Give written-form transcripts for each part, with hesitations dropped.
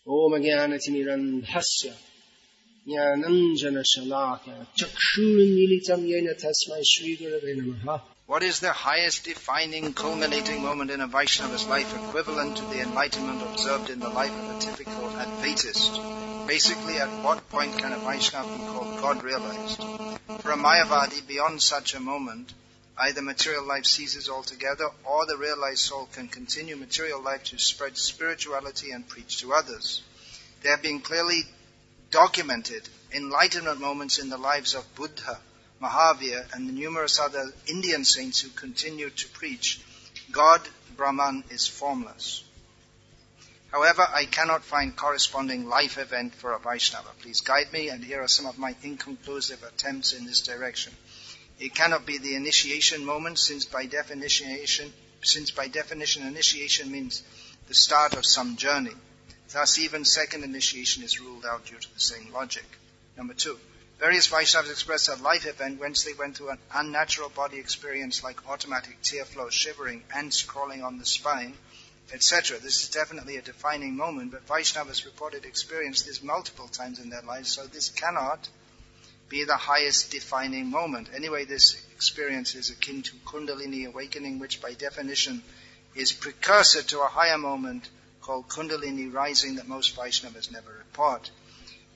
Om Jnanatimirandhasya Jnananjana Shalaka Chakshurunmilitam Yena Tasmai Shri Gurave Namaha. What is the highest defining, culminating moment in a Vaishnava's life equivalent to the enlightenment observed in the life of a typical Advaitist? Basically, at what point can a Vaishnava be called God realized? For a Mayavadi, beyond such a moment, either material life ceases altogether, or the realized soul can continue material life to spread spirituality and preach to others. There have been clearly documented enlightenment moments in the lives of Buddha, Mahavir, and the numerous other Indian saints who continue to preach, God, Brahman, is formless. However, I cannot find corresponding life event for a Vaishnava. Please guide me, and here are some of my inconclusive attempts in this direction. It cannot be the initiation moment, since by definition initiation means the start of some journey. Thus, even second initiation is ruled out due to the same logic. Number 2. Various Vaishnavas express a life event whence they went through an unnatural body experience like automatic tear flow, shivering, ants crawling on the spine, etc. This is definitely a defining moment, but Vaishnavas reported experienced this multiple times in their lives, so this cannot be the highest defining moment. Anyway, this experience is akin to Kundalini awakening, which by definition is precursor to a higher moment called Kundalini rising that most Vaishnavas never report.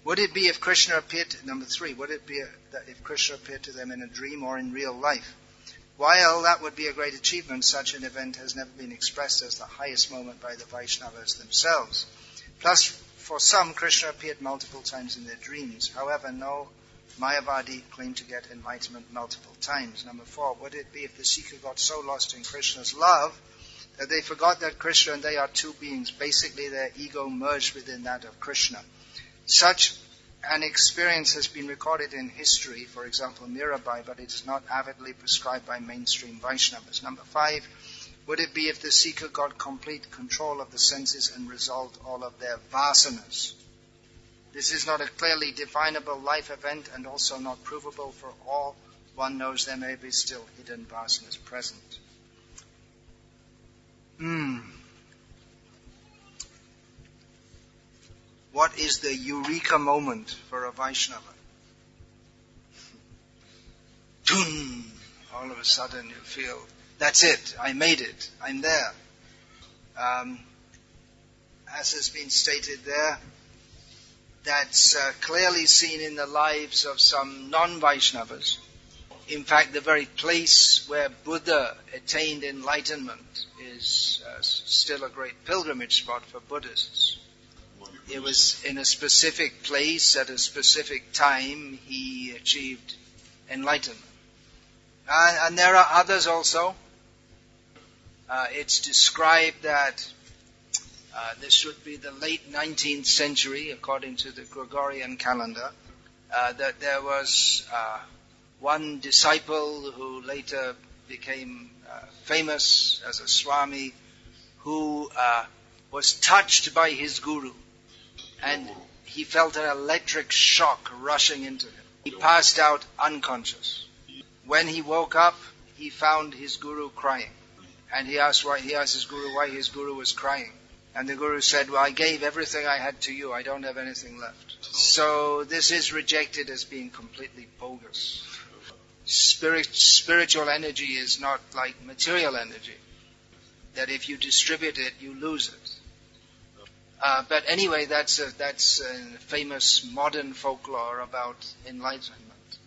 Would it be if Krishna appeared, number 3, would it be that if Krishna appeared to them in a dream or in real life? While that would be a great achievement, such an event has never been expressed as the highest moment by the Vaishnavas themselves. Plus, for some, Krishna appeared multiple times in their dreams. However, no Mayavadi claimed to get enlightenment multiple times. Number 4, would it be if the seeker got so lost in Krishna's love that they forgot that Krishna and they are two beings? Basically, their ego merged within that of Krishna. Such an experience has been recorded in history, for example, Mirabai, but it is not avidly prescribed by mainstream Vaishnavas. Number 5, would it be if the seeker got complete control of the senses and resolved all of their vasanas? This is not a clearly definable life event and also not provable, for all one knows there may be still hidden vasanas present. What is the Eureka moment for a Vaishnava? Dun! All of a sudden you feel, that's it, I made it, I'm there. As has been stated there, that's clearly seen in the lives of some non-Vaishnavas. In fact, the very place where Buddha attained enlightenment is still a great pilgrimage spot for Buddhists. It was in a specific place at a specific time he achieved enlightenment. And there are others also. It's described that this should be the late 19th century, according to the Gregorian calendar, that there was one disciple who later became famous as a Swami, who was touched by his guru. And he felt an electric shock rushing into him. He passed out unconscious. When he woke up, he found his guru crying. And he asked his guru why his guru was crying. And the guru said, well, I gave everything I had to you. I don't have anything left. So this is rejected as being completely bogus. Spiritual energy is not like material energy, that if you distribute it, you lose it. But anyway, that's a famous modern folklore about enlightenment.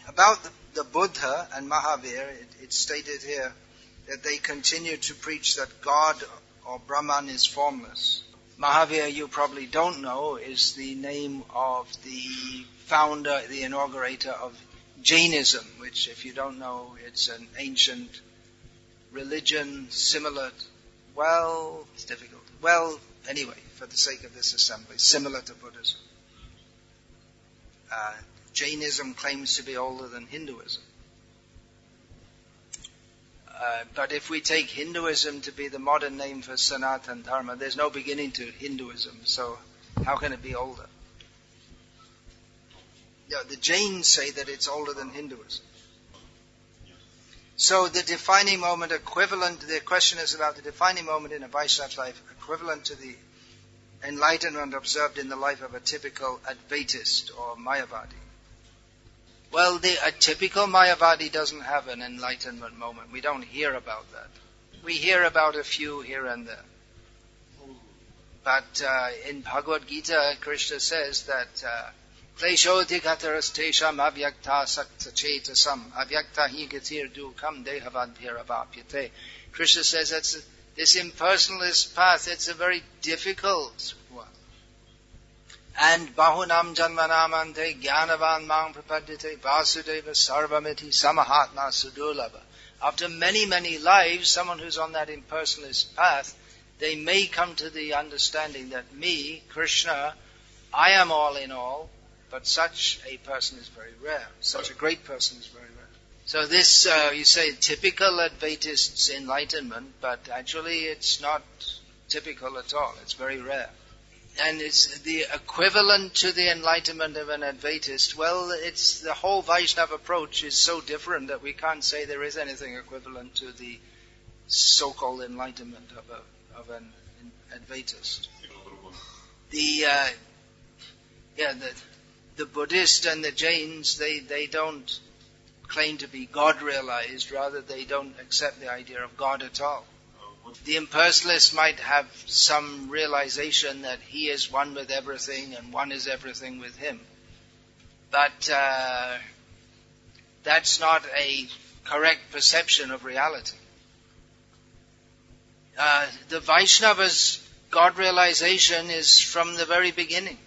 About the Buddha and Mahavir, it's stated here that they continue to preach that God or Brahman is formless. Mahavir, you probably don't know, is the name of the founder, the inaugurator of Jainism, which, if you don't know, it's an ancient religion similar, it's difficult. Anyway, for the sake of this assembly, similar to Buddhism. Jainism claims to be older than Hinduism. But if we take Hinduism to be the modern name for Sanatana Dharma, there's no beginning to Hinduism, so how can it be older? The Jains say that it's older than Hinduism. So the defining moment the question is about the defining moment in a Vaishnava's life, equivalent to the enlightenment observed in the life of a typical Advaitist or Mayavadi? Well, a typical Mayavadi doesn't have an enlightenment moment. We don't hear about that. We hear about a few here and there. But in Bhagavad Gita, Krishna says that Kleshodhikataras tesham avyakta saktachetasam avyakta hi gatir dukam dehavadbhiravapyate. Krishna says that's this impersonalist path, it's a very difficult one. And bahunam janmanamante jnanavan mang prapadyate vasudeva sarvamiti samahatma sudurlabha. After many, many lives, someone who's on that impersonalist path, they may come to the understanding that me, Krishna, I am all in all, but such a person is very rare. Such a great person is very rare. So this, you say, typical Advaitist's enlightenment, but actually it's not typical at all. It's very rare. And it's the equivalent to the enlightenment of an Advaitist. Well, it's the whole Vaishnava approach is so different that we can't say there is anything equivalent to the so-called enlightenment of an Advaitist. The Buddhist and the Jains, they don't claim to be God-realized, rather they don't accept the idea of God at all. The impersonalist might have some realization that he is one with everything and one is everything with him. But that's not a correct perception of reality. The Vaishnava's God realization is from the very beginning.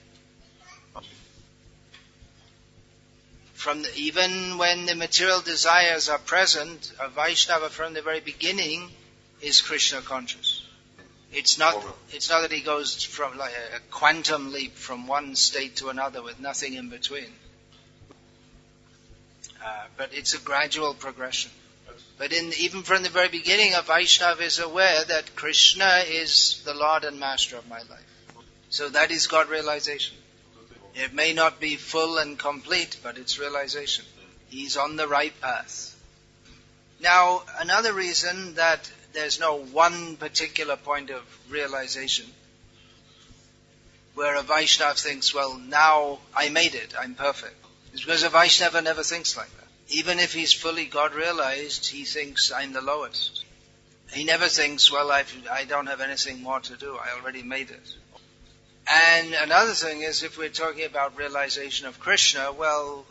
Even when the material desires are present, a Vaishnava from the very beginning is Krishna conscious. It's not that he goes from like a quantum leap from one state to another with nothing in between. But it's a gradual progression. But even from the very beginning, a Vaishnava is aware that Krishna is the Lord and Master of my life. So that is God realization. It may not be full and complete, but it's realization. He's on the right path. Now, another reason that there's no one particular point of realization where a Vaishnava thinks, well, now I made it, I'm perfect, is because a Vaishnava never thinks like that. Even if he's fully God-realized, he thinks, I'm the lowest. He never thinks, well, I don't have anything more to do, I already made it. And another thing is, if we're talking about realization of Krishna, well,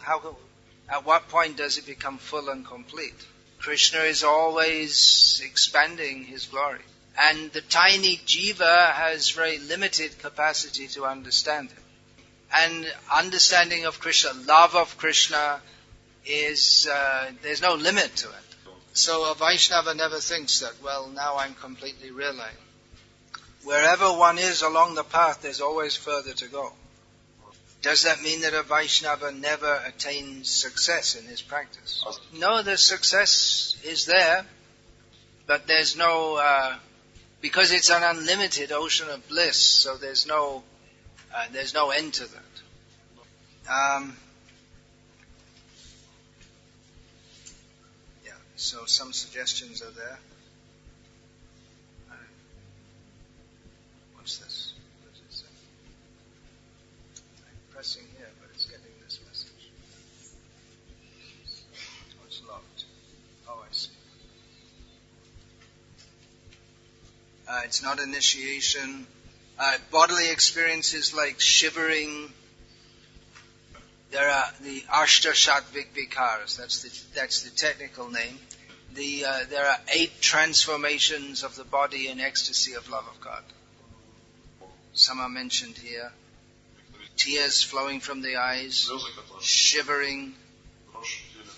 at what point does it become full and complete? Krishna is always expanding his glory. And the tiny jiva has very limited capacity to understand him. And understanding of Krishna, love of Krishna, is there's no limit to it. So a Vaishnava never thinks that, well, now I'm completely realized. Wherever one is along the path, there's always further to go. Does that mean that a Vaishnava never attains success in his practice? No, the success is there, but there's no, because it's an unlimited ocean of bliss, so there's no end to that. So some suggestions are there. What's this? What does it say? I'm pressing here, but it's getting this message. Oh, it's locked. Oh, I see. It's not initiation. Bodily experiences like shivering. There are the Ashtashatvik Vikars. That's the technical name. There are 8 transformations of the body in ecstasy of love of God. Some are mentioned here. Tears flowing from the eyes, shivering,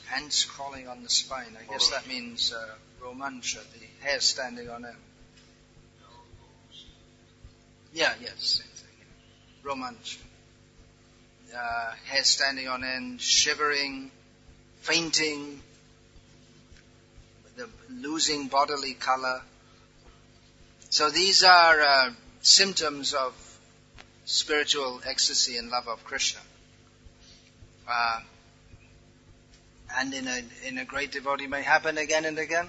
hands crawling on the spine. I guess that means romancha, the hair standing on end. Yes, same thing. Romancha. Hair standing on end, shivering, fainting, losing bodily color. So these are symptoms of spiritual ecstasy and love of Krishna. And in a great devotee may happen again and again,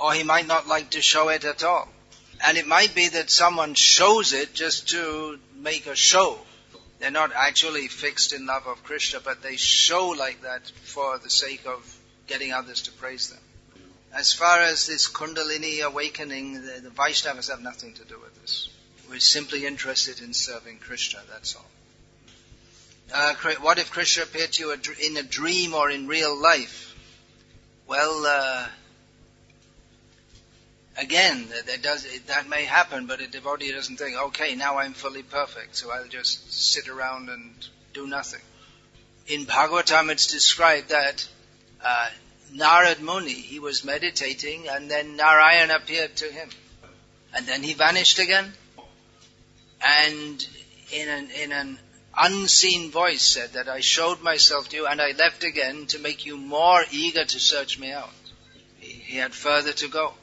or he might not like to show it at all. And it might be that someone shows it just to make a show. They're not actually fixed in love of Krishna, but they show like that for the sake of getting others to praise them. As far as this Kundalini awakening, the Vaishnavas have nothing to do with this. We're simply interested in serving Krishna, that's all. What if Krishna appeared to you in a dream or in real life? Well, again, that may happen, but a devotee doesn't think, okay, now I'm fully perfect, so I'll just sit around and do nothing. In Bhagavatam it's described that Narad Muni, he was meditating and then Narayan appeared to him. And then he vanished again. And in an unseen voice said that I showed myself to you and I left again to make you more eager to search me out. He had further to go.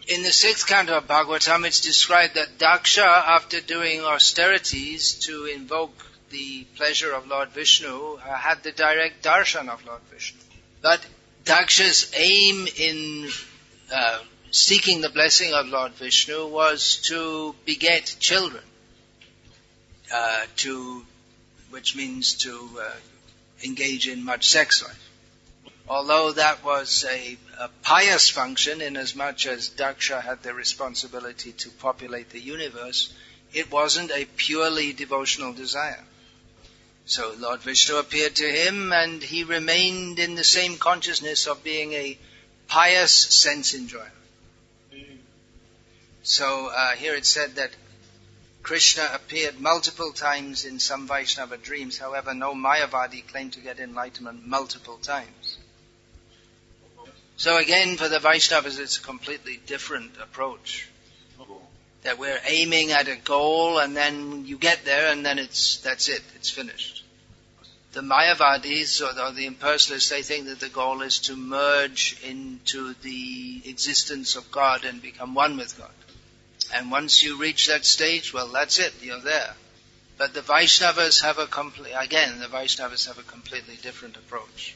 In the 6th canto of Bhagavatam, it's described that Daksha, after doing austerities to invoke the pleasure of Lord Vishnu, had the direct darshan of Lord Vishnu. But Daksha's aim in seeking the blessing of Lord Vishnu was to beget children, which means to engage in much sex life. Although that was a pious function, inasmuch as Daksha had the responsibility to populate the universe, it wasn't a purely devotional desire. So Lord Vishnu appeared to him and he remained in the same consciousness of being a pious sense enjoyer. So here it said that Krishna appeared multiple times in some Vaishnava dreams. However, no Mayavadi claimed to get enlightenment multiple times. So again, for the Vaishnavas, it's a completely different approach. That we're aiming at a goal and then you get there and then that's it, it's finished. The Mayavadis or the impersonalists, they think that the goal is to merge into the existence of God and become one with God. And once you reach that stage, well, that's it, you're there. But the Vaishnavas have a completely different approach.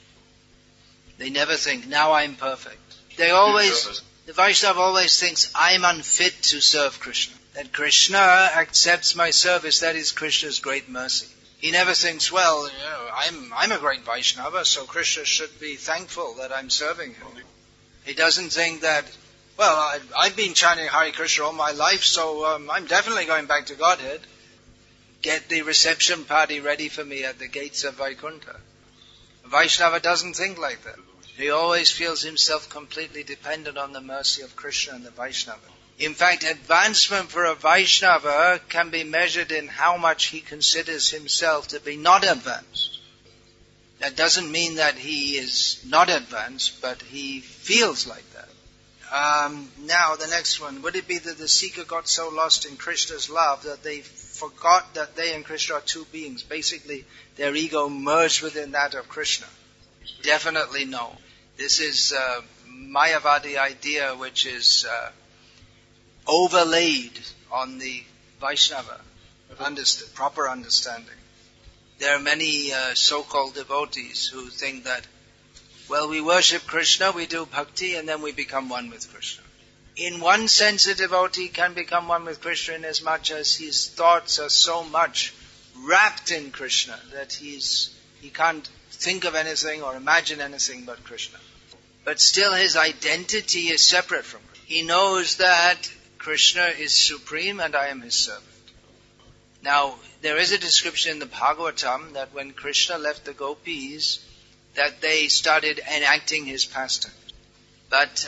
They never think, now I'm perfect. The Vaishnava always thinks, I'm unfit to serve Krishna. That Krishna accepts my service, that is Krishna's great mercy. He never thinks, well, I'm a great Vaishnava, so Krishna should be thankful that I'm serving him. He doesn't think that, well, I've been chanting Hare Krishna all my life, so I'm definitely going back to Godhead. Get the reception party ready for me at the gates of Vaikuntha. Vaishnava doesn't think like that. He always feels himself completely dependent on the mercy of Krishna and the Vaishnava. In fact, advancement for a Vaishnava can be measured in how much he considers himself to be not advanced. That doesn't mean that he is not advanced, but he feels like that. Now, the next one. Would it be that the seeker got so lost in Krishna's love that they forgot that they and Krishna are two beings? Basically, their ego merged within that of Krishna. Definitely no. This is a Mayavadi idea which is overlaid on the Vaishnava proper understanding. There are many so-called devotees who think that, well, we worship Krishna, we do bhakti, and then we become one with Krishna. In one sense, a devotee can become one with Krishna inasmuch as his thoughts are so much wrapped in Krishna that he can't think of anything or imagine anything but Krishna. But still his identity is separate from Krishna. He knows that Krishna is supreme and I am his servant. Now, there is a description in the Bhagavatam that when Krishna left the gopis, that they started enacting his pastime. But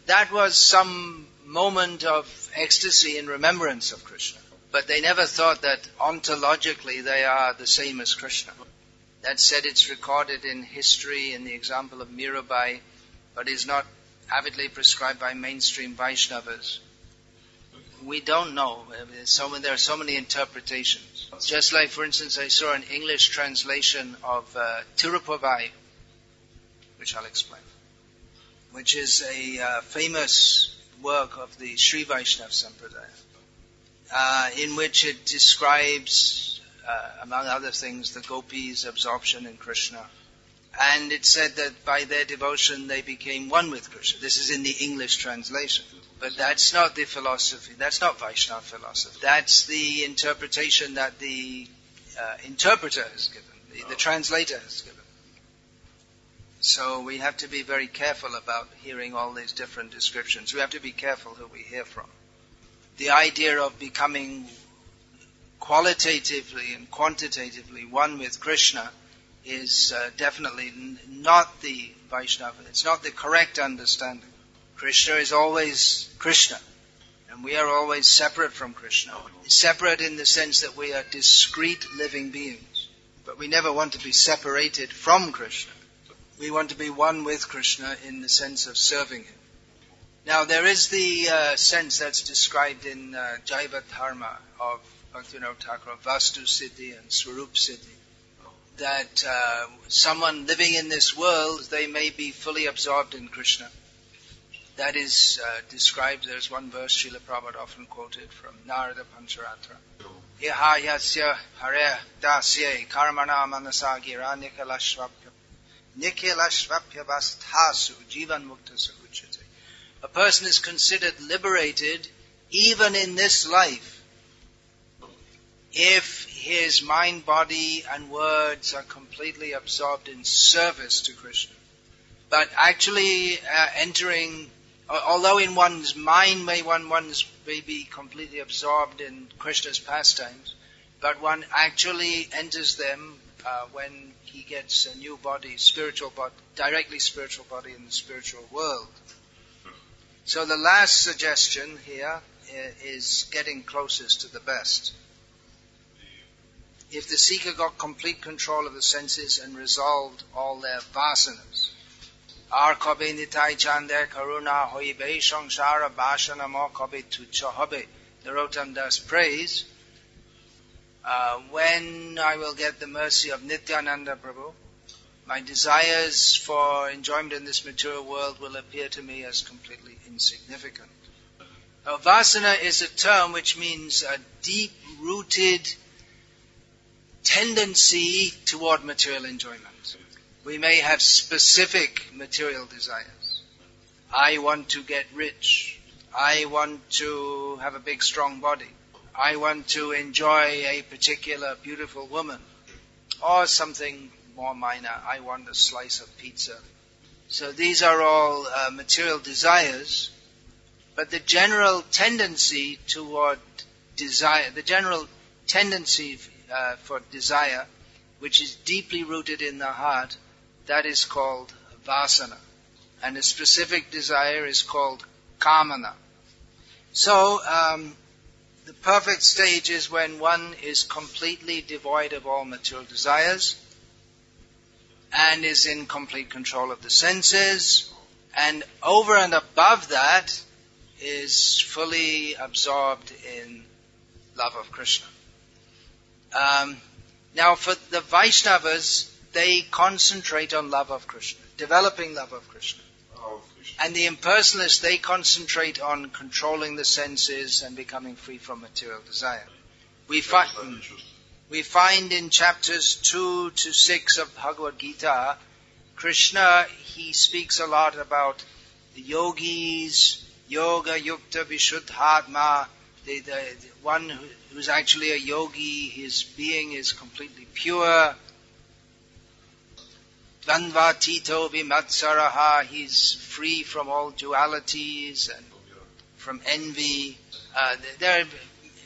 that was some moment of ecstasy in remembrance of Krishna. But they never thought that ontologically they are the same as Krishna. That said, it's recorded in history in the example of Mirabai, but is not avidly prescribed by mainstream Vaishnavas. We don't know. There are so many interpretations. Just like, for instance, I saw an English translation of Tirupavai, which I'll explain, which is a famous work of the Sri Vaishnava Sampradaya, in which it describes, among other things, the gopis' absorption in Krishna. And it said that by their devotion they became one with Krishna. This is in the English translation. But that's not the philosophy. That's not Vaishnava philosophy. That's the interpretation that the interpreter has given, the translator has given. So we have to be very careful about hearing all these different descriptions. We have to be careful who we hear from. The idea of becoming qualitatively and quantitatively one with Krishna is definitely not the Vaishnava. It's not the correct understanding. Krishna is always Krishna, and we are always separate from Krishna. Separate in the sense that we are discrete living beings, but we never want to be separated from Krishna. We want to be one with Krishna in the sense of serving Him. Now there is the sense that's described in Jaiva Dharma of Bhaktivinoda Thakur, Vastu Siddhi and Swarup Siddhi, that someone living in this world, they may be fully absorbed in Krishna. That is described, there's one verse Srila Prabhupada often quoted from Narada Pancharatra. Iha yasya hare dasye karmana manasa gira nikilashvapya vasthasu jivan mukta sahuchate. A person is considered liberated even in this life if his mind, body and words are completely absorbed in service to Krishna. But actually entering, although in one's mind one may be completely absorbed in Krishna's pastimes, but one actually enters them when he gets a new body, spiritual body, directly spiritual body in the spiritual world. So the last suggestion here is getting closest to the best. If the seeker got complete control of the senses and resolved all their vasanas, ar kabe nitai chande karuna hoibe samsara vasana mo kabe tucha hobe. Narottam Das prays, when I will get the mercy of Nityananda Prabhu, my desires for enjoyment in this material world will appear to me as completely insignificant. Now, vasana is a term which means a deep-rooted tendency toward material enjoyment. We may have specific material desires. I want to get rich. I want to have a big, strong body. I want to enjoy a particular beautiful woman. Or something more minor. I want a slice of pizza. So these are all material desires. But the general tendency toward desire, the general tendency for desire, which is deeply rooted in the heart, that is called vasana. And a specific desire is called kamana. So, the perfect stage is when one is completely devoid of all material desires and is in complete control of the senses, and over and above that is fully absorbed in love of Krishna. Now for the Vaishnavas, they concentrate on love of Krishna, developing love of Krishna. And the impersonalists, they concentrate on controlling the senses and becoming free from material desire. We find in chapters 2 to 6 of Bhagavad Gita, Krishna, he speaks a lot about the yogis, yoga yukta vishuddhatma, the one who's actually a yogi, his being is completely pure. Dvandva tito vimatsaraha, he's free from all dualities and from envy. There are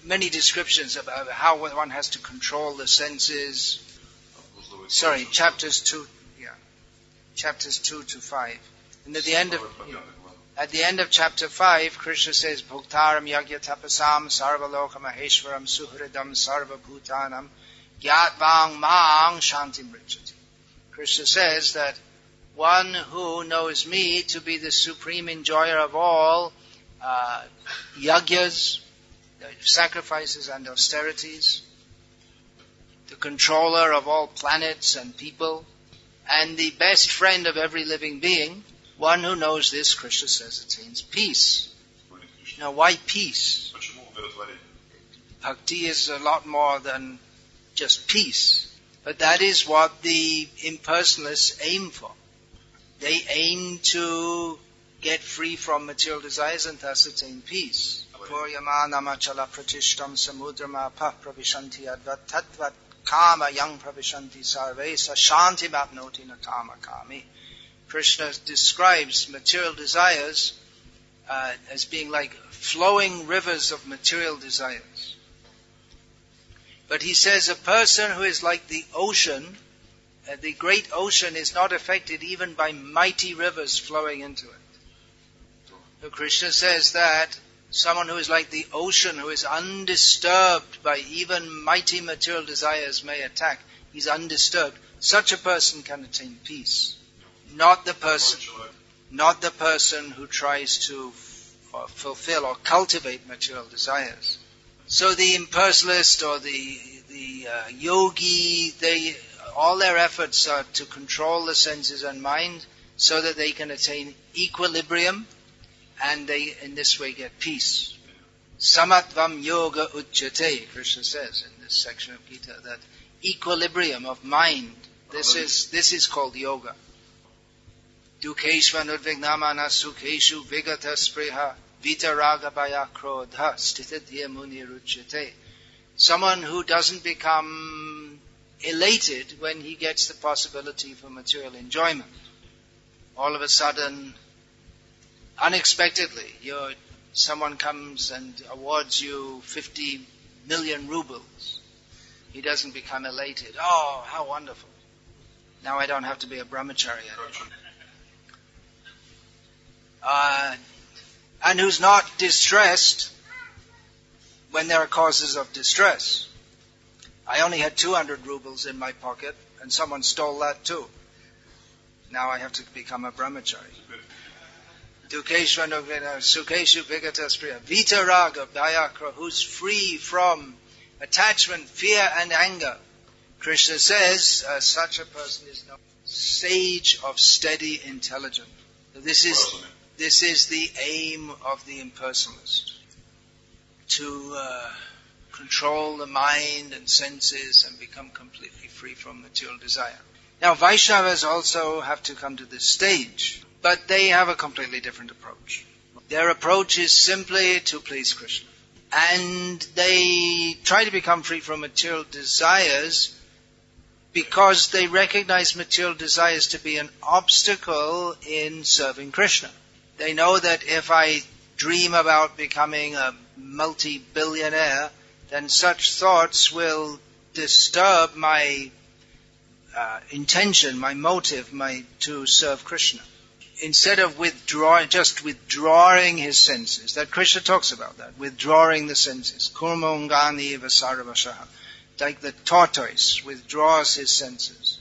many descriptions about how one has to control the senses. Sorry, chapters 2 to 5. And at the end of chapter 5, Krishna says, Bhuktaram yagya tapasam sarvaloka maheshwaram suhridam sarvabhutanam gyatvam mang shantim richati. Krishna says that one who knows me to be the supreme enjoyer of all yagyas, sacrifices and austerities, the controller of all planets and people, and the best friend of every living being, one who knows this, Krishna says, attains peace. Now, why peace? Bhakti is a lot more than just peace. But that is what the impersonalists aim for. They aim to get free from material desires and thus attain peace. Puryamanamachala pratishtam samudramapa pravishanti advat tatvat kama yang pravishanti sarve sa shanti mapnoti na kama kami. Krishna describes material desires as being like flowing rivers of material desires. But he says a person who is like the ocean, the great ocean is not affected even by mighty rivers flowing into it. So Krishna says that someone who is like the ocean, who is undisturbed by even mighty material desires may attack, he's undisturbed. Such a person can attain peace. Not the person who tries to fulfill or cultivate material desires. So the impersonalist or the yogi, all their efforts are to control the senses and mind so that they can attain equilibrium, and they in this way get peace. Samatvam yoga ujjate, Krishna says in this section of Gita, that equilibrium of mind, this is called yoga. Dukeshva nudvignamana sukheshu vigata spriha vitaraga bhaya krodha stitadhya muni ruchyate. Someone who doesn't become elated when he gets the possibility for material enjoyment. All of a sudden, unexpectedly, someone comes and awards you 50 million rubles. He doesn't become elated. Oh, how wonderful. Now I don't have to be a brahmachari anymore. And who's not distressed when there are causes of distress. I only had 200 rubles in my pocket and someone stole that too. Now I have to become a brahmachari. Sukeshu vigata spriya vitaraga bhayakra, who's free from attachment, fear and anger. Krishna says such a person is known sage of steady intelligence. This is the aim of the impersonalist, to control the mind and senses and become completely free from material desire. Now Vaishnavas also have to come to this stage, but they have a completely different approach. Their approach is simply to please Krishna. And they try to become free from material desires because they recognize material desires to be an obstacle in serving Krishna. They know that if I dream about becoming a multi-billionaire, then such thoughts will disturb my intention, my motive, to serve Krishna. Instead of withdrawing his senses, that Krishna talks about that, withdrawing the senses. Kurmongani vasaravashaha. Like the tortoise withdraws his senses.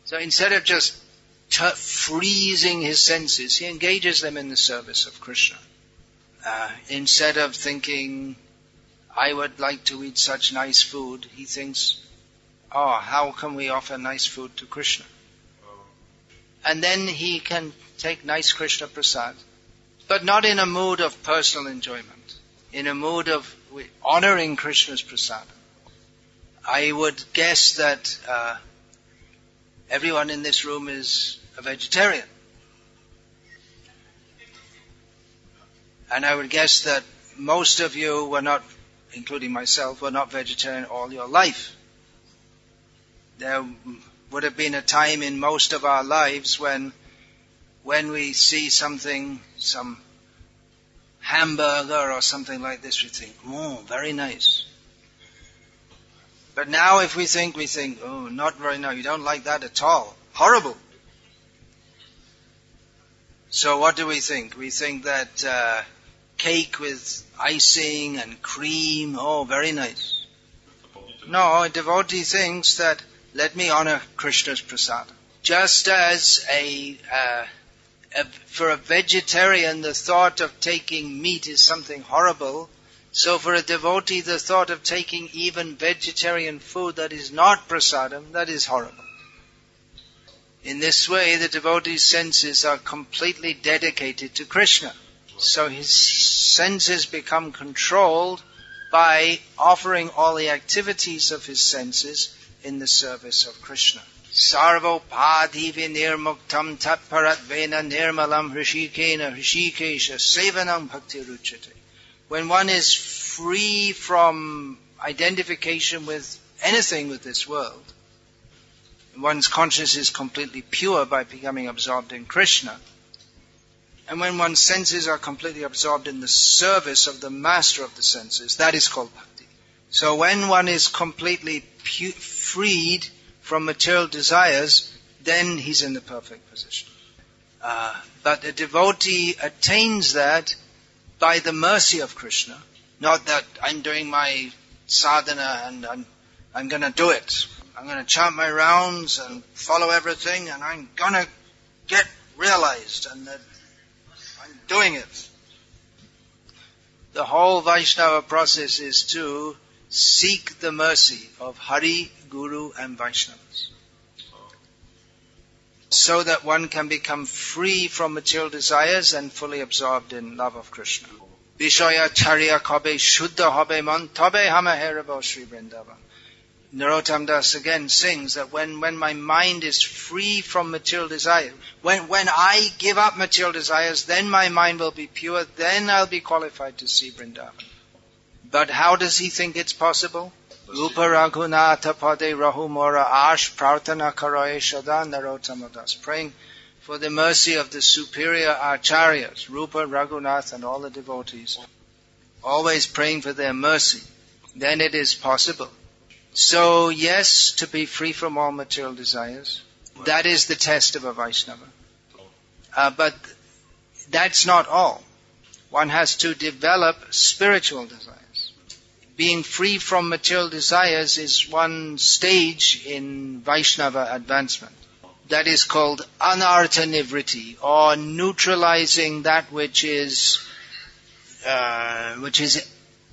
So instead of just freezing his senses, he engages them in the service of Krishna. Instead of thinking, I would like to eat such nice food, he thinks, how can we offer nice food to Krishna? And then he can take nice Krishna prasad, but not in a mood of personal enjoyment, in a mood of honoring Krishna's prasad. I would guess that everyone in this room is a vegetarian. And I would guess that most of you were not, including myself, were not vegetarian all your life. There would have been a time in most of our lives when we see something, some hamburger or something like this, we think, very nice. But now if we think, not very nice, you don't like that at all. Horrible. So what do we think? We think that cake with icing and cream, very nice. No, a devotee thinks that, let me honor Krishna's prasad. Just as for a vegetarian the thought of taking meat is something horrible, so for a devotee the thought of taking even vegetarian food that is not prasadam, that is horrible. In this way the devotee's senses are completely dedicated to Krishna. So his senses become controlled by offering all the activities of his senses in the service of Krishna. Sarvopadivi nirmuktam tatparatvena nirmalam hrishikena hrishikesha sevanam bhakti ruchate. When one is free from identification with anything with this world, one's consciousness is completely pure by becoming absorbed in Krishna. And when one's senses are completely absorbed in the service of the master of the senses, that is called bhakti. So when one is completely freed from material desires, then he's in the perfect position. But a devotee attains that by the mercy of Krishna, not that I'm doing my sadhana and I'm going to do it. I'm going to chant my rounds and follow everything and I'm going to get realized and that I'm doing it. The whole Vaishnava process is to seek the mercy of Hari, Guru and Vaishnavas, so that one can become free from material desires and fully absorbed in love of Krishna. Vishaya charya kabe shuddha habe man tabe hama herabo Sri Vrindavan. Narottam Das again sings that when my mind is free from material desire, when I give up material desires, then my mind will be pure, then I'll be qualified to see Vrindavan. But how does he think it's possible? Rupa Raghunatha Pade Rahumora Ash Prarthana Karoye Shada Narottam Das, praying for the mercy of the superior acharyas, Rupa, Raghunath and all the devotees, always praying for their mercy. Then it is possible. So yes, to be free from all material desires, that is the test of a Vaishnava. But that's not all. One has to develop spiritual desires. Being free from material desires is one stage in Vaishnava advancement. That is called anartha nivritti, or neutralizing that which is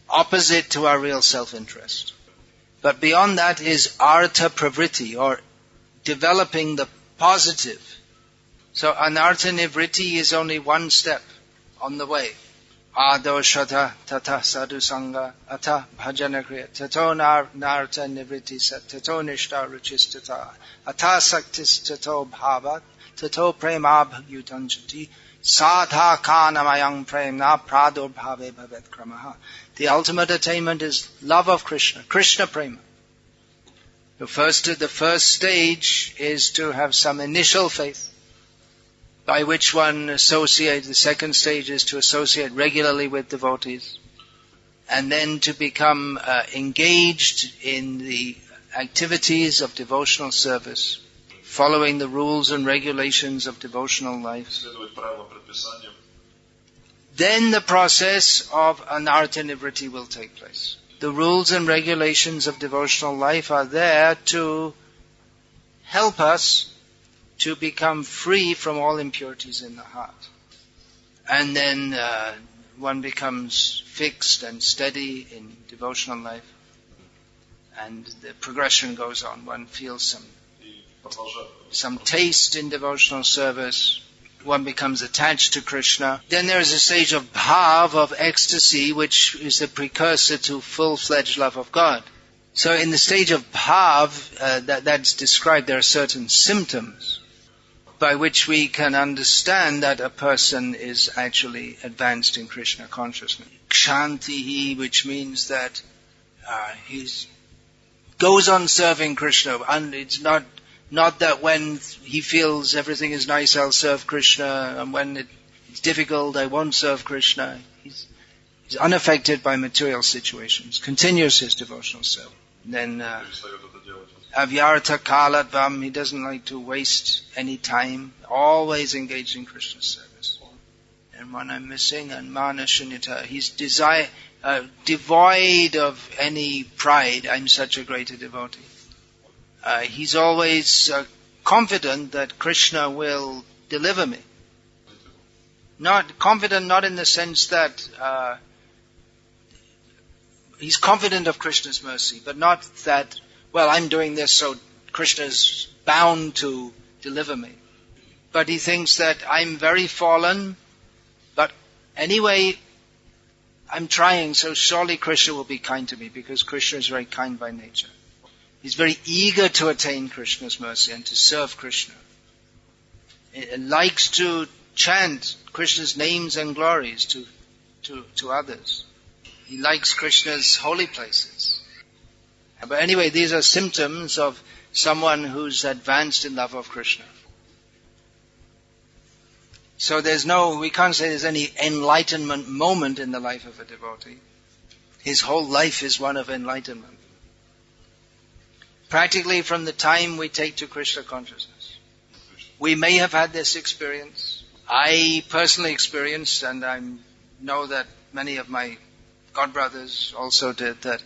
opposite to our real self-interest. But beyond that is artha pravritti, or developing the positive. So anartha nivritti is only one step on the way. Adoshata tata sadhu sangha ata bhajana kriya tato nartha nivritti sat tato nishta ruchistata ata saktis tato bhavat tato premabhyutanchati sadha kanamayang premna pradur bhave bhavet kramaha. The ultimate attainment is love of Krishna, Krishna prema. The first stage is to have some initial faith, by which one associates. The second stage is to associate regularly with devotees, and then to become engaged in the activities of devotional service, following the rules and regulations of devotional life. Then the process of anartha nivritti will take place. The rules and regulations of devotional life are there to help us to become free from all impurities in the heart. And then one becomes fixed and steady in devotional life. And the progression goes on. One feels some taste in devotional service. One becomes attached to Krishna. Then there is a stage of bhav, of ecstasy, which is the precursor to full-fledged love of God. So in the stage of bhav, that's described, there are certain symptoms by which we can understand that a person is actually advanced in Krishna consciousness. Kshantihi, which means that he goes on serving Krishna, and it's not that when he feels everything is nice, I'll serve Krishna, and when it's difficult, I won't serve Krishna. He's unaffected by material situations, continues his devotional service. Then avyartha kalatvam, he doesn't like to waste any time, always engaged in Krishna service. And when I'm missing, and manashanita, he's devoid of any pride, I'm such a greater devotee. He's always confident that Krishna will deliver me. Not confident, not in the sense that he's confident of Krishna's mercy, but not that, well, I'm doing this so Krishna's bound to deliver me. But he thinks that I'm very fallen, but anyway, I'm trying, so surely Krishna will be kind to me, because Krishna is very kind by nature. He's very eager to attain Krishna's mercy and to serve Krishna. He likes to chant Krishna's names and glories to others. He likes Krishna's holy places. But anyway, these are symptoms of someone who's advanced in love of Krishna. So we can't say there's any enlightenment moment in the life of a devotee. His whole life is one of enlightenment. Practically from the time we take to Krishna consciousness. We may have had this experience. I personally experienced, and I know that many of my godbrothers also did, that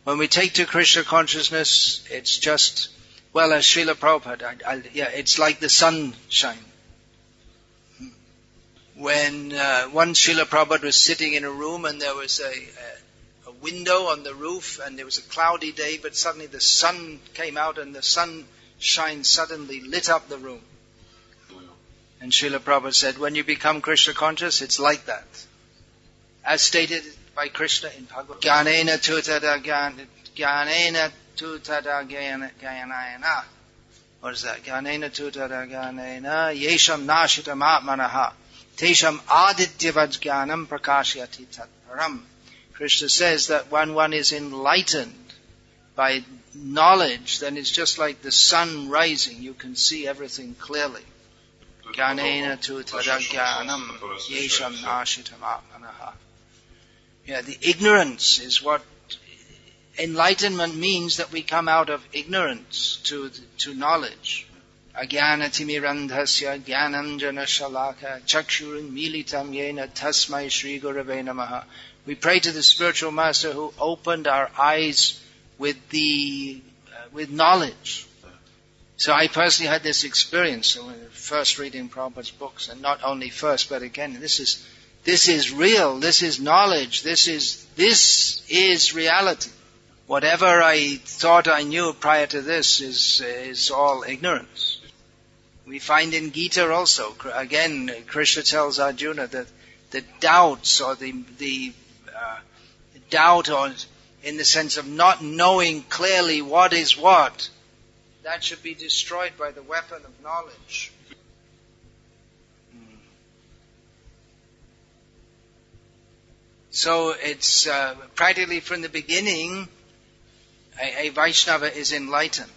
when we take to Krishna consciousness, it's just, well, as Srila Prabhupada, it's like the sunshine. When one Srila Prabhupada was sitting in a room and there was a window on the roof and it was a cloudy day, but suddenly the sun came out and the sunshine suddenly lit up the room. And Srila Prabhupada said, when you become Krishna conscious, it's like that. As stated by Krishna in Bhagavad Gita. Jnanena tutada jnanayana. What is that? Jnanena tutada jnanayana yesham nashitam atmanaha. Tesham adityavad jnanam prakashyati tatparam. Krishna says that when one is enlightened by knowledge, then it's just like the sun rising. You can see everything clearly. Jnanena tutada jnanam yesham nashitam atmanaha. Yeah, the ignorance is what enlightenment means, that we come out of ignorance to knowledge. Ajnanatimirandhasya jnananjana shalaka chakshurun militam yena tasmai Shri Gurave Namaha. We pray to the spiritual master who opened our eyes with knowledge. So I personally had this experience when first reading Prabhupada's books, and not only first, but again, this is real, this is knowledge, this is reality. Whatever I thought I knew prior to this is all ignorance. We find in Gita also, again, Krishna tells Arjuna that the doubts or the doubt, or in the sense of not knowing clearly what is what, that should be destroyed by the weapon of knowledge. So it's practically from the beginning, a Vaishnava is enlightened.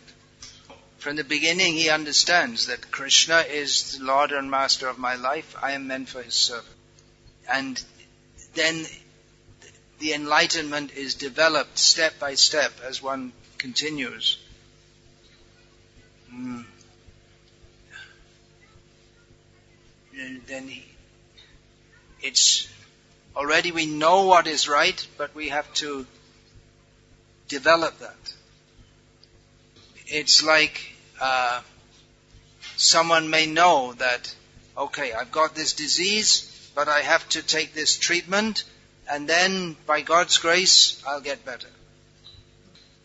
From the beginning he understands that Krishna is the Lord and Master of my life, I am meant for His service. And then the enlightenment is developed step by step as one continues. Then it's already we know what is right, but we have to develop that. It's like someone may know that, okay, I've got this disease, but I have to take this treatment, and then by God's grace, I'll get better.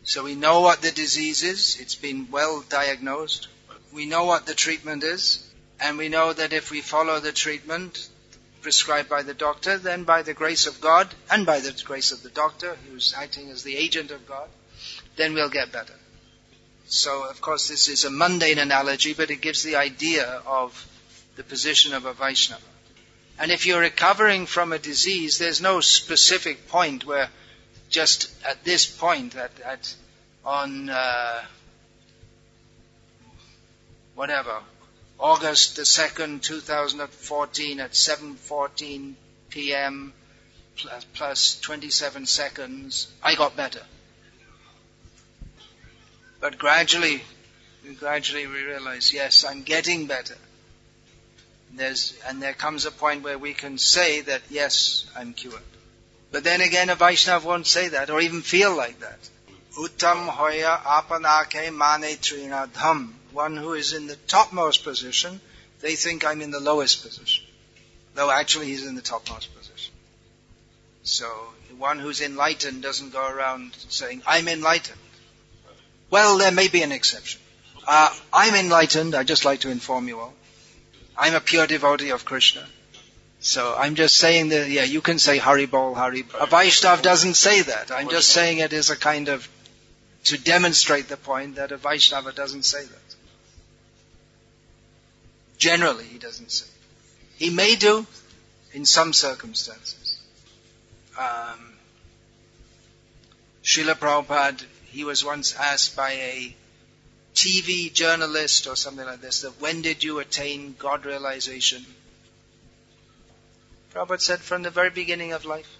So we know what the disease is, it's been well diagnosed. We know what the treatment is, and we know that if we follow the treatment prescribed by the doctor, then by the grace of God, and by the grace of the doctor, who's acting as the agent of God, then we'll get better. So, of course, this is a mundane analogy, but it gives the idea of the position of a Vaishnava. And if you're recovering from a disease, there's no specific point where just at this point, on August the 2nd, 2014 at 7:14 p.m. plus 27 seconds, I got better. But gradually we realize, yes, I'm getting better. And there comes a point where we can say that, yes, I'm cured. But then again, a Vaishnava won't say that or even feel like that. Uttam hoya apanake mane trinadham. One who is in the topmost position, they think I'm in the lowest position. Though actually he's in the topmost position. So one who's enlightened doesn't go around saying, I'm enlightened. Well, there may be an exception. I'm enlightened, I'd just like to inform you all. I'm a pure devotee of Krishna. So I'm just saying that, you can say Hari Bol, Hari Bol. A Vaishnava doesn't say that. I'm just saying it as a kind of to demonstrate the point that a Vaishnava doesn't say that. Generally, he doesn't say. He may do in some circumstances. Srila Prabhupada, he was once asked by a TV journalist or something like this, that when did you attain God realization? Prabhupada said, from the very beginning of life.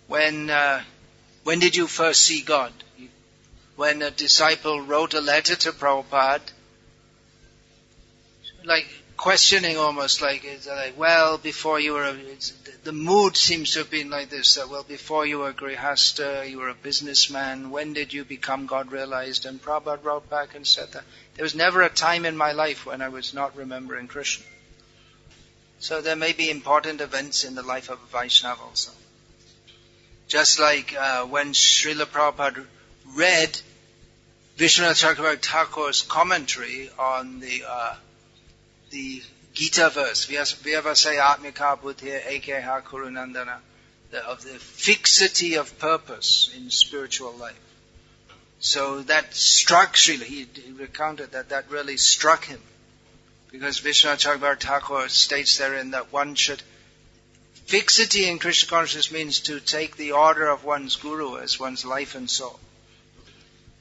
When did you first see God? When a disciple wrote a letter to Prabhupada, like questioning almost, like well, before you were, the mood seems to have been like this, that well, before you were a grihasta, you were a businessman, when did you become God realized? And Prabhupada wrote back and said that there was never a time in my life when I was not remembering Krishna. So there may be important events in the life of a Vaishnava also. Just like when Srila Prabhupada read Vishwanath Chakravarti Thakur's commentary on the Gita verse, Vyavasaya Atmika Buddhya Ekeha Kurunandana, of the fixity of purpose in spiritual life. So that struck Srila, he recounted that really struck him. Because Vishwanath Chakravarti Thakur states therein that one should, fixity in Krishna consciousness means to take the order of one's guru as one's life and soul.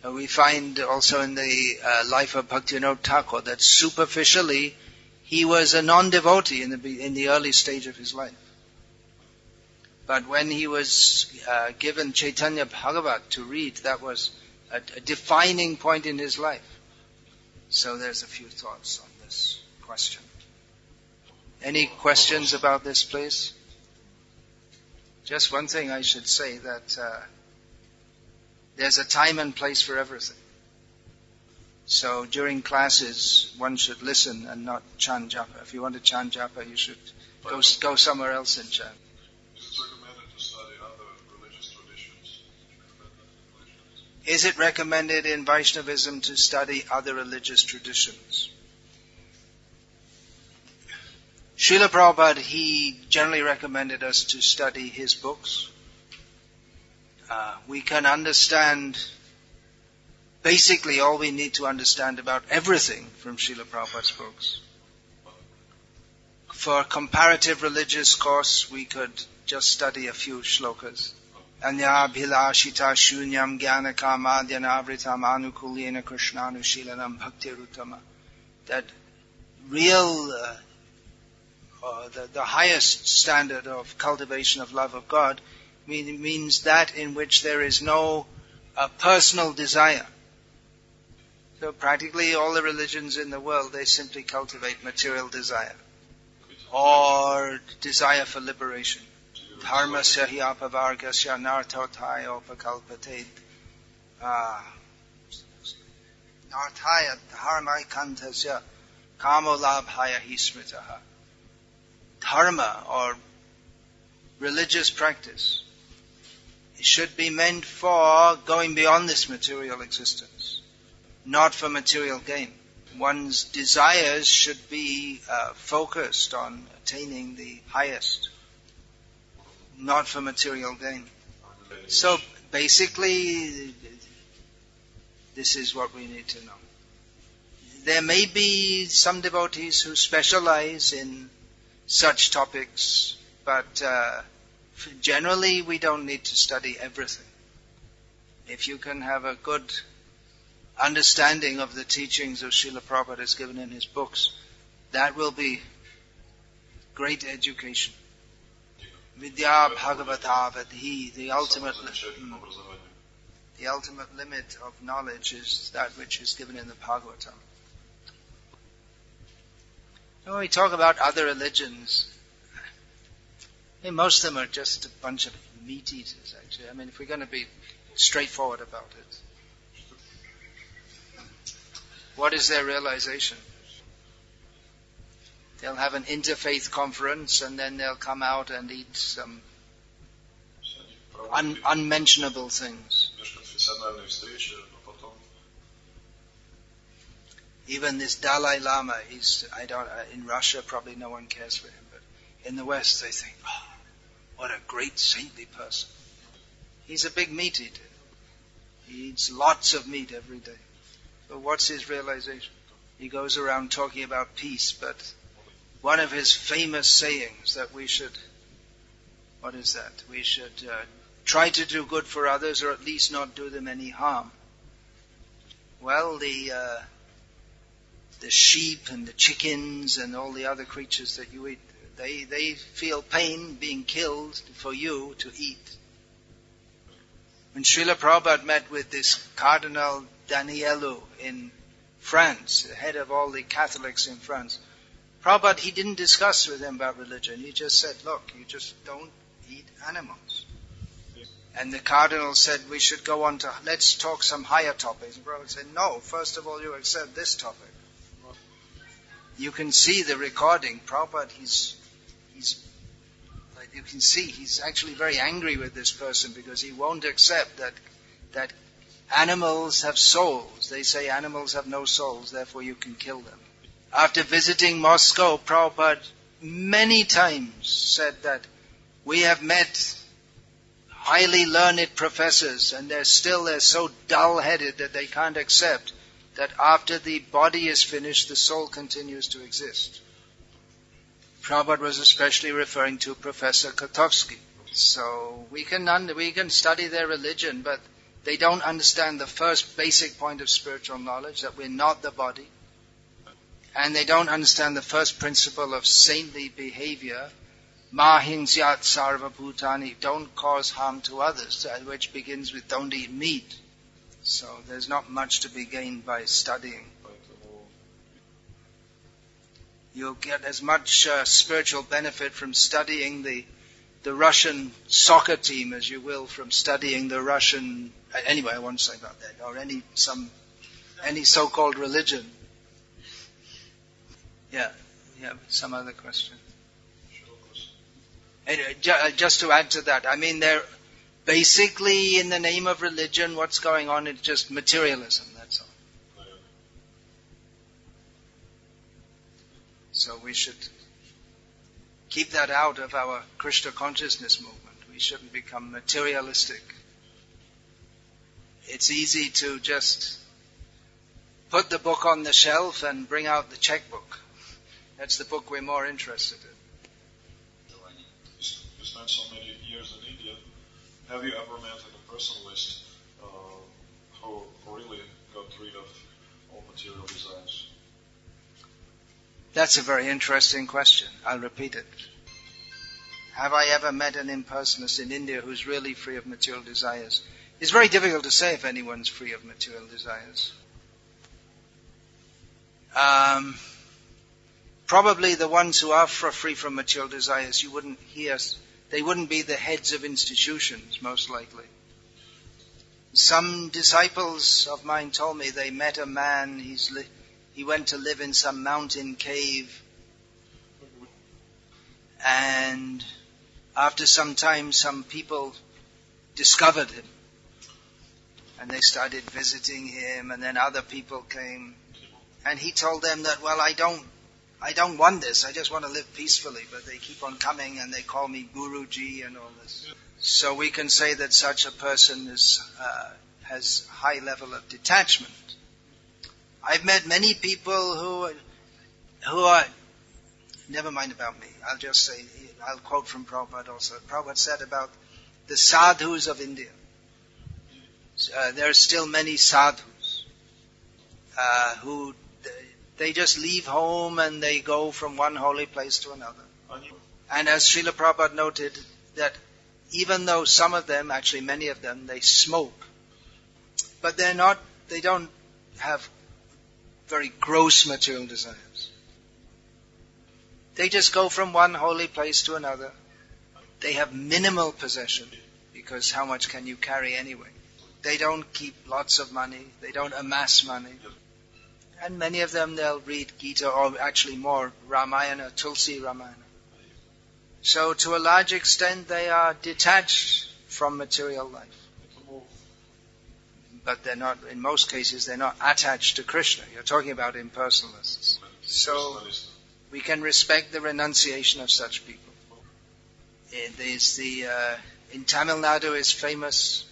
We find also in the life of Bhaktivinoda Thakur that superficially he was a non-devotee in the early stage of his life. But when he was given Chaitanya Bhagavat to read, that was a defining point in his life. So there's a few thoughts on this question. Any questions about this, please? Just one thing I should say, that there's a time and place for everything. So during classes, one should listen and not chant japa. If you want to chant japa, you should go somewhere else and chant. Is it recommended in Vaishnavism to study other religious traditions? Srila Prabhupada, he generally recommended us to study his books. We can understand basically all we need to understand about everything from Srila Prabhupada's books. For a comparative religious course, we could just study a few shlokas. Anya bhilashita shunyam jnana kamadyanavritam anukulyena krishnanushilanam bhaktirutama. That real, the highest standard of cultivation of love of God means that in which there is no personal desire. So practically all the religions in the world, they simply cultivate material desire or desire for liberation. Dharmasya hi apavargasya nartotaya upakalpated. Nartaya dharmaikantasya kamolabhaya hi smritaha. Dharma, or religious practice, it should be meant for going beyond this material existence, not for material gain. One's desires should be focused on attaining the highest, not for material gain. So basically, this is what we need to know. There may be some devotees who specialize in such topics, but generally we don't need to study everything. If you can have a good understanding of the teachings of Srila Prabhupada as given in his books, that will be great education. Vidya Bhagavata Vadhi, the ultimate limit of knowledge is that which is given in the Bhagavatam. When we talk about other religions, most of them are just a bunch of meat eaters, actually. I mean, if we're going to be straightforward about it. What is their realization? They'll have an interfaith conference and then they'll come out and eat some unmentionable things. Even this Dalai Lama, in Russia probably no one cares for him, but in the West they think, oh, what a great saintly person. He's a big meat eater. He eats lots of meat every day. So what's his realization? He goes around talking about peace, but one of his famous sayings that we should, what is that? We should try to do good for others, or at least not do them any harm. Well, the sheep and the chickens and all the other creatures that you eat, they feel pain being killed for you to eat. When Srila Prabhupada met with this Cardinal Danielou in France, the head of all the Catholics in France, Prabhupada, he didn't discuss with him about religion. He just said, look, you just don't eat animals. And the Cardinal said, we should go on to, let's talk some higher topics. And Prabhupada said, no, first of all you accept this topic. You can see the recording. Prabhupada, he's like you can see, he's actually very angry with this person because he won't accept that animals have souls. They say animals have no souls, therefore you can kill them. After visiting Moscow, Prabhupada many times said that we have met highly learned professors and they're so dull-headed that they can't accept that after the body is finished, the soul continues to exist. Prabhupada was especially referring to Professor Kotovsky. So we can study their religion, but they don't understand the first basic point of spiritual knowledge, that we're not the body. And they don't understand the first principle of saintly behavior, Mahinsyat sarva bhutani, don't cause harm to others, which begins with don't eat meat. So there's not much to be gained by studying. You'll get as much spiritual benefit from studying the Russian soccer team as you will from studying the Russian, anyway, I won't say about that, or any so-called religion. Yeah, some other question. Anyway, just to add to that, I mean, they're basically in the name of religion, what's going on is just materialism, that's all. So we should keep that out of our Krishna consciousness movement. We shouldn't become materialistic. It's easy to just put the book on the shelf and bring out the checkbook. That's the book we're more interested in. You spent so many years in India. Have you ever met a personalist who really got rid of all material desires? That's a very interesting question. I'll repeat it. Have I ever met an impersonalist in India who's really free of material desires? It's very difficult to say if anyone's free of material desires. Probably the ones who are free from material desires, you wouldn't hear, they wouldn't be the heads of institutions, most likely. Some disciples of mine told me they met a man, he went to live in some mountain cave, and after some time some people discovered him and they started visiting him, and then other people came, and he told them that, well, I don't want this, I just want to live peacefully, but they keep on coming and they call me Guruji and all this. So we can say that such a person has high level of detachment. I've met many people who are, never mind about me, I'll just say, I'll quote from Prabhupada also. Prabhupada said about the sadhus of India. There are still many sadhus who they just leave home and they go from one holy place to another. And as Srila Prabhupada noted, that even though some of them, actually many of them, they smoke, but they don't have very gross material desires. They just go from one holy place to another. They have minimal possession, because how much can you carry anyway? They don't keep lots of money. They don't amass money. And many of them, they'll read Gita, or actually more, Ramayana, Tulsi Ramayana. So to a large extent, they are detached from material life. But they're not, in most cases, they're not attached to Krishna. You're talking about impersonalists. So we can respect the renunciation of such people. In Tamil Nadu is famous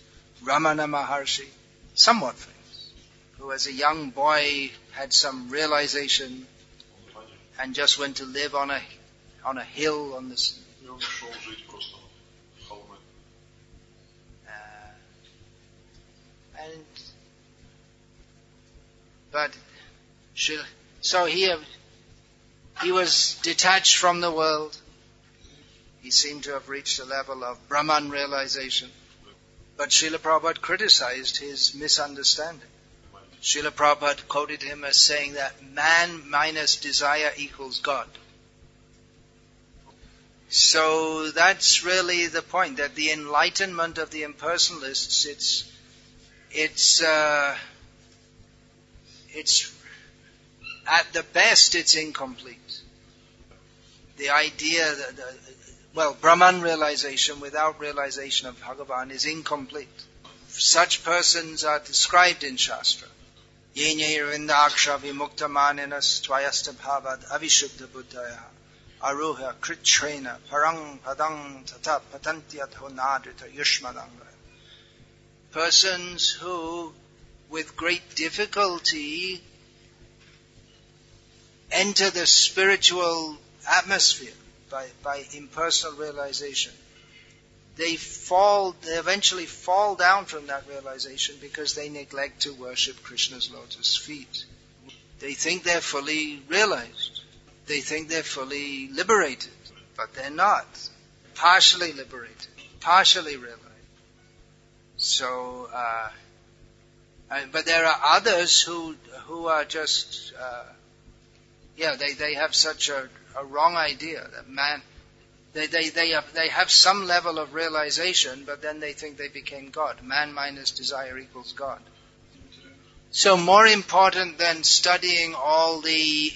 Ramana Maharishi. somewhat famous, who as a young boy had some realization and just went to live on a hill on this. So he was detached from the world. He seemed to have reached a level of Brahman realization. But Srila Prabhupada criticized his misunderstanding. Srila Prabhupada quoted him as saying that man minus desire equals God. So that's really the point, that the enlightenment of the impersonalists, it's at the best it's incomplete. The idea that, Brahman realization without realization of Bhagavan is incomplete. Such persons are described in Shastra. Yenye rindaksha vimukta maninas tvayasta bhavad avishubdha buddhaya aruha kritrena parang padang tata patantyatho nadrita yushmadanga. Persons who, with great difficulty, enter the spiritual atmosphere by impersonal realization. They eventually fall down from that realization because they neglect to worship Krishna's lotus feet. They think they're fully realized. They think they're fully liberated, but they're not. Partially liberated, partially realized. So, but there are others who are just, they have such a wrong idea that man. They have some level of realization, but then they think they became God. Man minus desire equals God. So more important than studying all the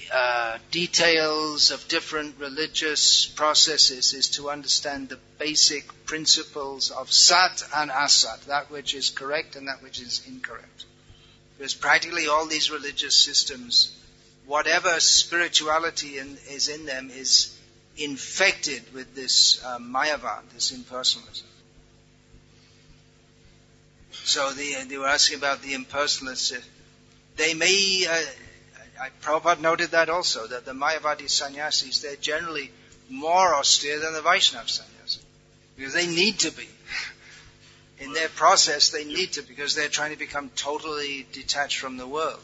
details of different religious processes is to understand the basic principles of Sat and Asat, that which is correct and that which is incorrect. Because practically all these religious systems, whatever spirituality is in them is infected with this Mayavad, this impersonalism. So they were asking about the impersonalists. They may, Prabhupada noted that also, that the Mayavadi sannyasis, they're generally more austere than the Vaishnava sannyasis. Because they need to be. In their process, they need to, because they're trying to become totally detached from the world.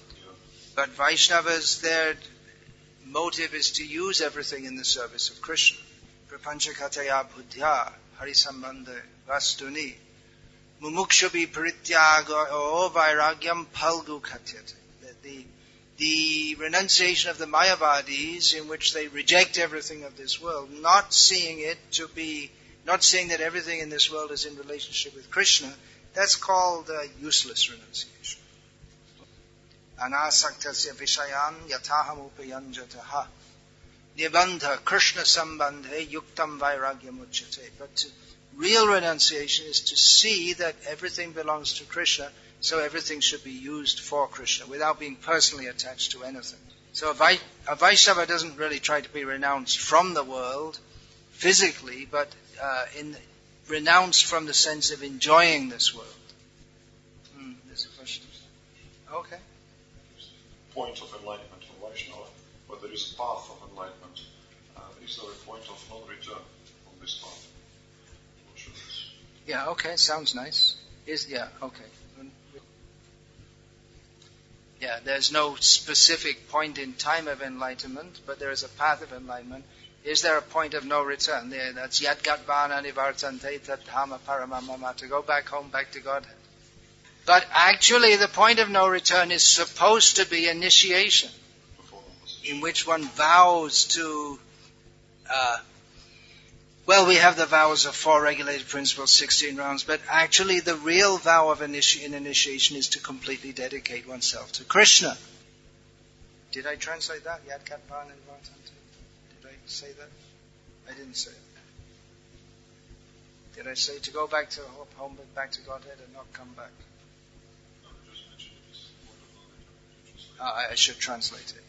But Vaishnavas, their motive is to use everything in the service of Krishna. Prapanchakataya buddhya harisambandha vastuni mumukshabi parityaga o vairagyam palgu katyate. The renunciation of the Mayavadis, in which they reject everything of this world, not seeing that everything in this world is in relationship with Krishna, that's called useless renunciation. Anasaktasya vishayan yataham upayanjataha nibandha krishna sambandhe yuktam vairagyam uchyate. But real renunciation is to see that everything belongs to Krishna, so everything should be used for Krishna without being personally attached to anything. So a Vaishnava doesn't really try to be renounced from the world physically, but renounced from the sense of enjoying this world. There's a question. Okay. Point of enlightenment for Vaishnava, but there is a path of enlightenment. Is there a point of non-return on this path? Yeah, okay, sounds nice. Okay. Yeah, there's no specific point in time of enlightenment, but there is a path of enlightenment. Is there a point of no return? There, that's Yad Gatvana Nivartante Tat Dhama Paramamama, to go back home, back to Godhead. But actually the point of no return is supposed to be initiation, in which one vows to, we have the vows of 4 regulated principles, 16 rounds, but actually the real vow of initiation is to completely dedicate oneself to Krishna. Did I translate that? Yad Katpan and Vartante? Did I say that? I didn't say it. Did I say to go back to home, back to Godhead and not come back? I should translate it.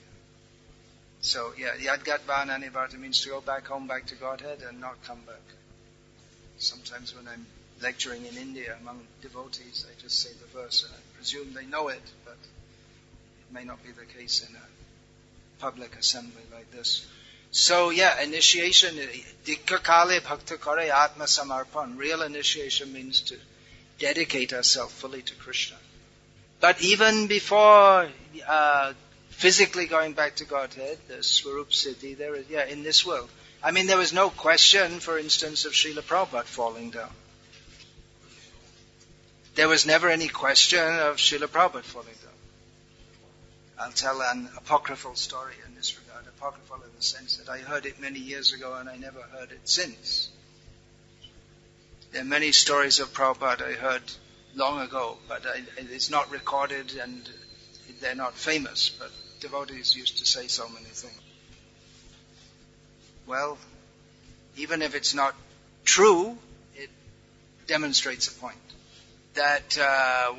So, Yad Gatvana Nivarta means to go back home, back to Godhead and not come back. Sometimes when I'm lecturing in India among devotees, I just say the verse, and I presume they know it, but it may not be the case in a public assembly like this. So initiation, Dikka Kale Bhakta Kare Atma Samarpan. Real initiation means to dedicate ourselves fully to Krishna. But even before physically going back to Godhead, the Swarup Siddhi, there is, in this world. I mean, there was no question, for instance, of Srila Prabhupada falling down. There was never any question of Srila Prabhupada falling down. I'll tell an apocryphal story in this regard. Apocryphal in the sense that I heard it many years ago and I never heard it since. There are many stories of Prabhupada I heard long ago, but it's not recorded and they're not famous, but devotees used to say so many things. Well, even if it's not true, it demonstrates a point. That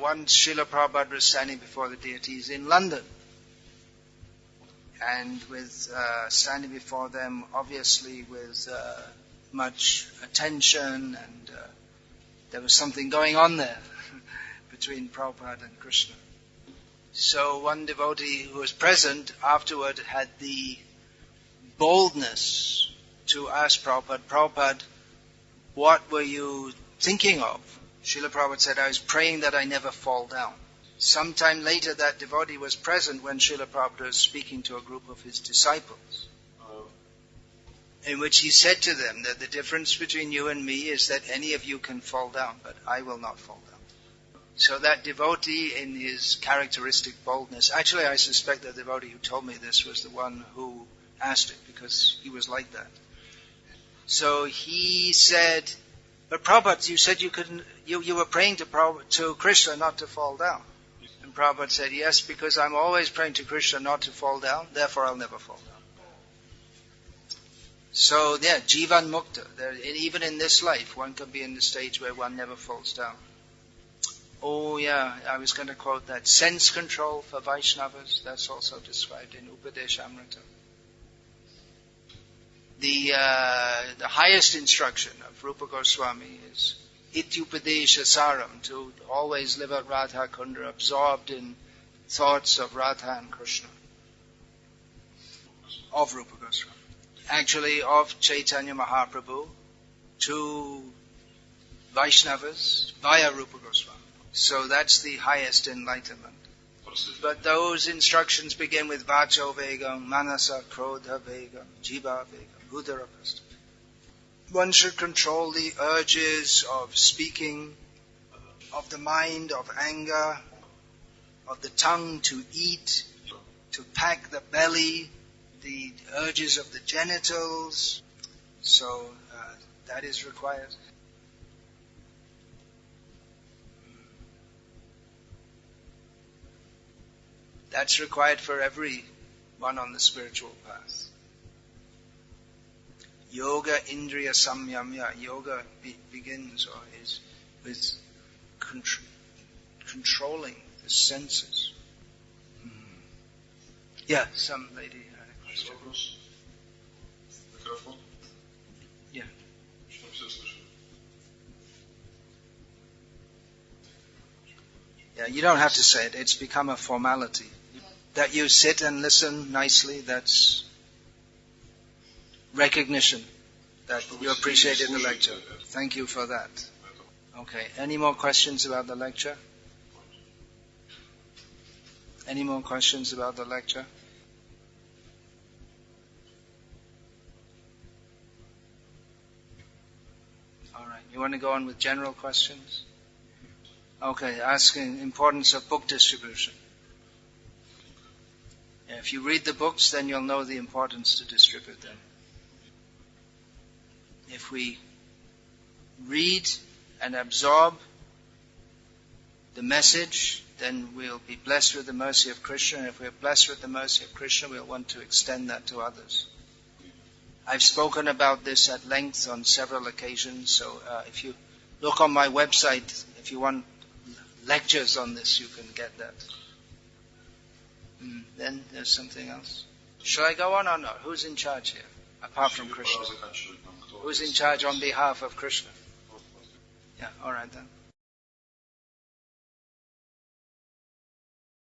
once Srila Prabhupada was standing before the deities in London, and with standing before them, obviously with much attention, and there was something going on there between Prabhupada and Krishna. So one devotee who was present afterward had the boldness to ask Prabhupada, Prabhupada, what were you thinking of? Srila Prabhupada said, I was praying that I never fall down. Sometime later, that devotee was present when Srila Prabhupada was speaking to a group of his disciples, in which he said to them that the difference between you and me is that any of you can fall down, but I will not fall down. So that devotee, in his characteristic boldness, actually I suspect the devotee who told me this was the one who asked it, because he was like that. So he said, but Prabhupada, you said you were praying to Krishna not to fall down. And Prabhupada said, yes, because I'm always praying to Krishna not to fall down, therefore I'll never fall down. So Jivan Mukta, even in this life, one can be in the stage where one never falls down. I was going to quote that. Sense control for Vaishnavas, that's also described in Upadeshamrita. The highest instruction of Rupa Goswami is Ityupadesha Saram, to always live at Radha Kunda, absorbed in thoughts of Radha and Krishna. Of Rupa Goswami. Actually, of Chaitanya Mahaprabhu to Vaishnavas via Rupa Goswami. So that's the highest enlightenment. But those instructions begin with Vacho Vegam, Manasa Krodha Vegam, Jiva Vegam, Udara Kasta. One should control the urges of speaking, of the mind, of anger, of the tongue to eat, to pack the belly, the urges of the genitals. So that is required. That's required for everyone on the spiritual path. Yoga Indriya Samyamya. Yoga begins or is with controlling the senses. Yeah, some lady had a question. Yeah. Yeah, you don't have to say it. It's become a formality. That you sit and listen nicely, that's recognition that you appreciated the lecture. Thank you for that. Okay, any more questions about the lecture? Any more questions about the lecture? All right, you want to go on with general questions? Okay, asking importance of book distribution. If you read the books, then you'll know the importance to distribute them. If we read and absorb the message, then we'll be blessed with the mercy of Krishna. And if we're blessed with the mercy of Krishna, we'll want to extend that to others. I've spoken about this at length on several occasions, so if you look on my website, if you want lectures on this, you can get that. Then there's something else. Shall I go on or not? Who's in charge here? Apart from Krishna. Who's in charge on behalf of Krishna? Yeah, all right then.